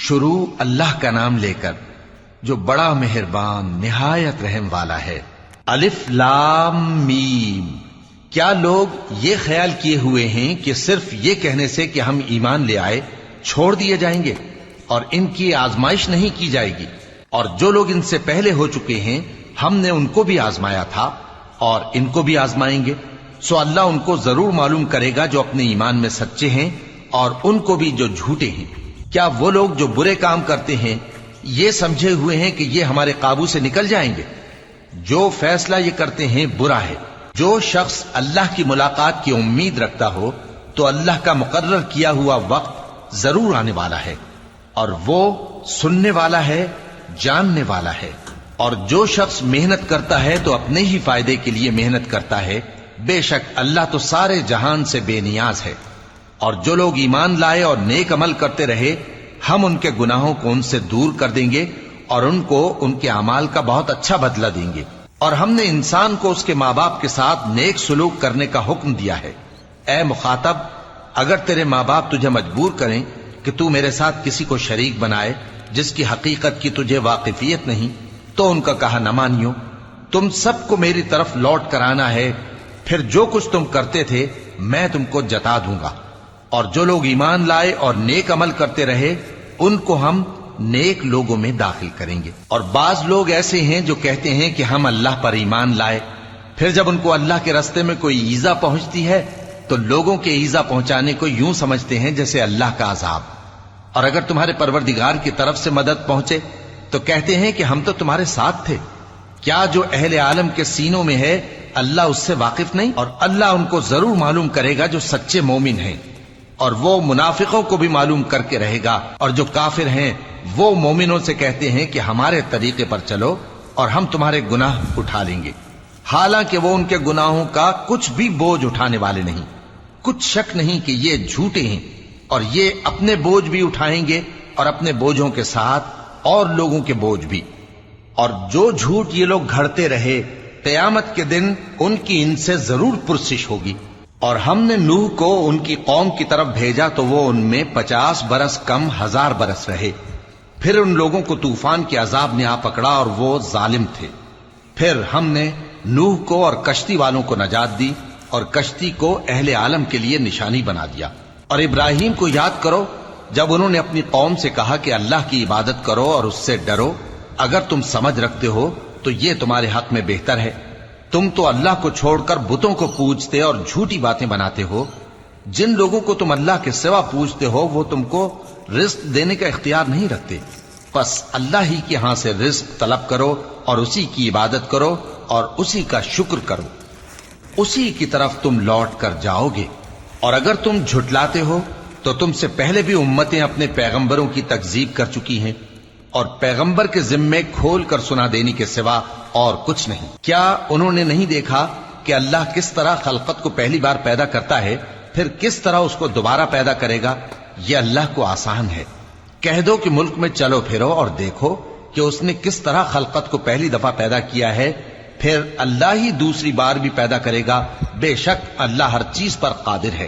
شروع اللہ کا نام لے کر جو بڑا مہربان نہایت رحم والا ہے۔ الف لام میم۔ کیا لوگ یہ خیال کیے ہوئے ہیں کہ صرف یہ کہنے سے کہ ہم ایمان لے آئے چھوڑ دیے جائیں گے اور ان کی آزمائش نہیں کی جائے گی؟ اور جو لوگ ان سے پہلے ہو چکے ہیں ہم نے ان کو بھی آزمایا تھا اور ان کو بھی آزمائیں گے، سو اللہ ان کو ضرور معلوم کرے گا جو اپنے ایمان میں سچے ہیں اور ان کو بھی جو جھوٹے ہیں۔ کیا وہ لوگ جو برے کام کرتے ہیں یہ سمجھے ہوئے ہیں کہ یہ ہمارے قابو سے نکل جائیں گے؟ جو فیصلہ یہ کرتے ہیں برا ہے۔ جو شخص اللہ کی ملاقات کی امید رکھتا ہو تو اللہ کا مقرر کیا ہوا وقت ضرور آنے والا ہے، اور وہ سننے والا ہے، جاننے والا ہے۔ اور جو شخص محنت کرتا ہے تو اپنے ہی فائدے کے لیے محنت کرتا ہے، بے شک اللہ تو سارے جہان سے بے نیاز ہے۔ اور جو لوگ ایمان لائے اور نیک عمل کرتے رہے ہم ان کے گناہوں کو ان سے دور کر دیں گے اور ان کو ان کے اعمال کا بہت اچھا بدلہ دیں گے۔ اور ہم نے انسان کو اس کے ماں باپ کے ساتھ نیک سلوک کرنے کا حکم دیا ہے۔ اے مخاطب، اگر تیرے ماں باپ تجھے مجبور کریں کہ تو میرے ساتھ کسی کو شریک بنائے جس کی حقیقت کی تجھے واقفیت نہیں تو ان کا کہا نہ مانیو۔ تم سب کو میری طرف لوٹ کر آنا ہے، پھر جو کچھ تم کرتے تھے میں تم کو جتا دوں گا۔ اور جو لوگ ایمان لائے اور نیک عمل کرتے رہے ان کو ہم نیک لوگوں میں داخل کریں گے۔ اور بعض لوگ ایسے ہیں جو کہتے ہیں کہ ہم اللہ پر ایمان لائے، پھر جب ان کو اللہ کے راستے میں کوئی ایذا پہنچتی ہے تو لوگوں کے ایذا پہنچانے کو یوں سمجھتے ہیں جیسے اللہ کا عذاب۔ اور اگر تمہارے پروردگار کی طرف سے مدد پہنچے تو کہتے ہیں کہ ہم تو تمہارے ساتھ تھے۔ کیا جو اہل عالم کے سینوں میں ہے اللہ اس سے واقف نہیں؟ اور اللہ ان کو ضرور معلوم کرے گا جو سچے مومن ہیں، اور وہ منافقوں کو بھی معلوم کر کے رہے گا۔ اور جو کافر ہیں وہ مومنوں سے کہتے ہیں کہ ہمارے طریقے پر چلو اور ہم تمہارے گناہ اٹھا لیں گے، حالانکہ وہ ان کے گناہوں کا کچھ بھی بوجھ اٹھانے والے نہیں۔ کچھ شک نہیں کہ یہ جھوٹے ہیں، اور یہ اپنے بوجھ بھی اٹھائیں گے اور اپنے بوجھوں کے ساتھ اور لوگوں کے بوجھ بھی۔ اور جو جھوٹ یہ لوگ گھڑتے رہے قیامت کے دن ان کی ان سے ضرور پرسش ہوگی۔ اور ہم نے نوح کو ان کی قوم کی طرف بھیجا تو وہ ان میں 50 برس کم 1000 برس رہے، پھر ان لوگوں کو طوفان کے عذاب نے آ پکڑا اور وہ ظالم تھے۔ پھر ہم نے نوح کو اور کشتی والوں کو نجات دی اور کشتی کو اہل عالم کے لیے نشانی بنا دیا۔ اور ابراہیم کو یاد کرو جب انہوں نے اپنی قوم سے کہا کہ اللہ کی عبادت کرو اور اس سے ڈرو، اگر تم سمجھ رکھتے ہو تو یہ تمہارے حق میں بہتر ہے۔ تم تو اللہ کو چھوڑ کر بتوں کو پوجتے اور جھوٹی باتیں بناتے ہو۔ جن لوگوں کو تم اللہ کے سوا پوجتے ہو وہ تم کو رزق دینے کا اختیار نہیں رکھتے، بس اللہ ہی کے ہاں سے رزق طلب کرو اور اسی کی عبادت کرو اور اسی کا شکر کرو، اسی کی طرف تم لوٹ کر جاؤ گے۔ اور اگر تم جھٹلاتے ہو تو تم سے پہلے بھی امتیں اپنے پیغمبروں کی تکذیب کر چکی ہیں، اور پیغمبر کے ذمے کھول کر سنا دینے کے سوا اور کچھ نہیں۔ کیا انہوں نے نہیں دیکھا کہ اللہ کس طرح خلقت کو پہلی بار پیدا کرتا ہے پھر کس طرح اس کو دوبارہ پیدا کرے گا؟ یہ اللہ کو آسان ہے۔ کہہ دو کہ ملک میں چلو پھرو اور دیکھو کہ اس نے کس طرح خلقت کو پہلی دفعہ پیدا کیا ہے، پھر اللہ ہی دوسری بار بھی پیدا کرے گا، بے شک اللہ ہر چیز پر قادر ہے۔